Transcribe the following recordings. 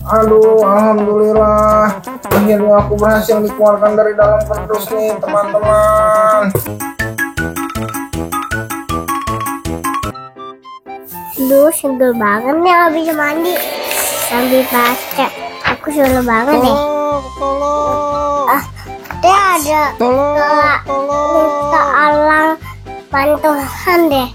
Aduh, alhamdulillah. Akhirnya aku berhasil dikeluarkan dari dalam kardus nih, teman-teman. Duh, sebel banget nih habis mandi sambil baca. Aku sebel banget nih. Tolong. Dia ada minta alang bantuan deh.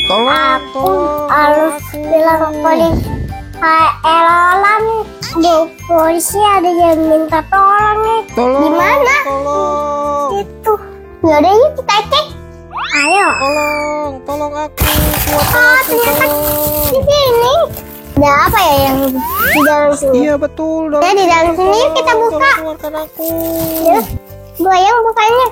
Aku harus bilang polisi. Hai Elola nih, di polisi ada yang minta tolong nih. Gimana? Itu. Yaudah yuk kita cek. Ayo. Tolong aku. Ternyata di sini. Ada apa ya yang di dalam sini? Iya betul dong. Ya di dalam sini yuk kita buka. Keluarkan aku. Yuk, gue yang bukanya.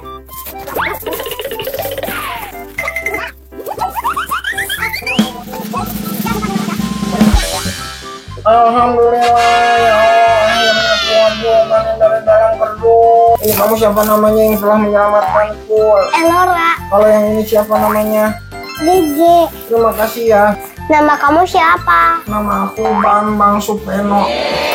Alhamdulillah ya Allah, akhirnya keluar juga dari dalam kardus. Ini kamu siapa namanya yang telah menyelamatkanku? Elora. Kalau yang ini siapa namanya? Gigi. Terima kasih ya. Nama kamu siapa? Nama aku Bambang Supeno.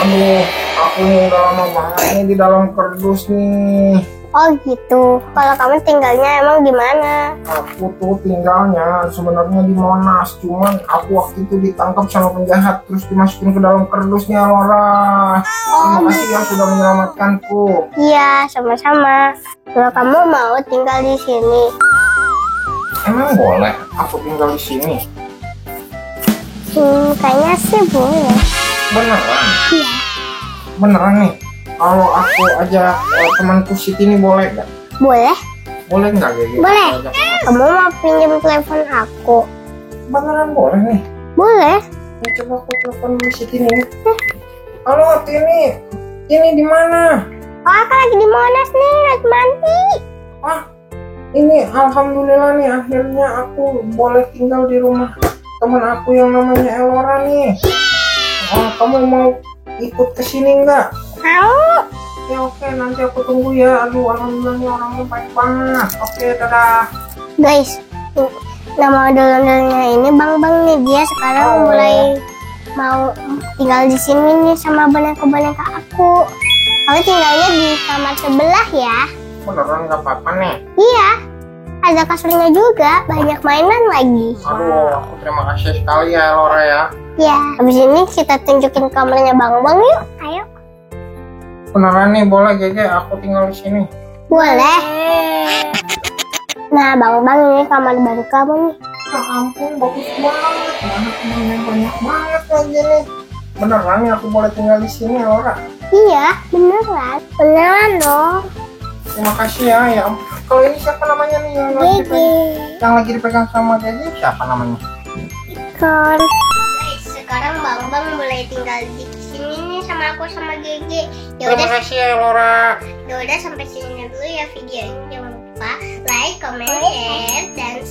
Aduh, aku udah lama banget nih di dalam kardus nih. Oh gitu. Kalau kamu tinggalnya emang di mana? Aku tuh tinggalnya sebenarnya di Monas, cuman aku waktu itu ditangkap sama penjahat terus dimasukin ke dalam kardusnya, Laura. Terima kasih yang sudah menyelamatkanku. Iya, sama-sama. Kalau kamu mau tinggal di sini, Emang boleh aku tinggal di sini? kayaknya sih boleh. Beneran? Iya. Beneran nih? Kalau aku ajak temanku Siti ini boleh nggak? Boleh? Boleh nggak Gege? Boleh. Aku ajak Kamu mau pinjam telepon aku? Beneran boleh nih? Boleh. Ya, coba aku telepon dulu Siti nih. Halo Tini, di mana? Oh, aku lagi di Monas nih, lagi mandi. Ah, ini alhamdulillah nih akhirnya aku boleh tinggal di rumah teman aku yang namanya Elora nih. Oh, kamu mau ikut ke sini nggak? Mau? Ya oke, nanti aku tunggu ya. Aduh, alhamdulillah orangnya baik banget. Oke, dadah. Guys, nama ondel-ondelnya ini Bang nih. Dia sekarang mulai mau tinggal di sini nih sama boneka-boneka aku. Kamu tinggalnya di kamar sebelah ya? Beneran nggak apa-apa nih? Iya. Ada kasurnya juga, banyak mainan lagi. Aduh, aku terima kasih sekali ya Elora ya. Ya, habis ini kita tunjukin kamarnya Bang yuk. Ayo. Beneran nih, boleh Gege aku tinggal di sini? Boleh. Nah, Bang ini kamar baru kamu nih. Ya ampun, bagus banget. Banyak banget lagi nih. Beneran nih aku boleh tinggal di sini, Elora? Iya, beneran. Beneran dong. Terima kasih ya. Ya ampun. Kalau ini siapa namanya nih Gigi. yang lagi dipegang sama Gege? Siapa namanya? Ikon. Sekarang Bang mulai tinggal di sini nih sama aku sama Gigi. Terima kasih ya Elora. Yaudah sampai sini dulu ya videonya. Jangan lupa like, comment, share, dan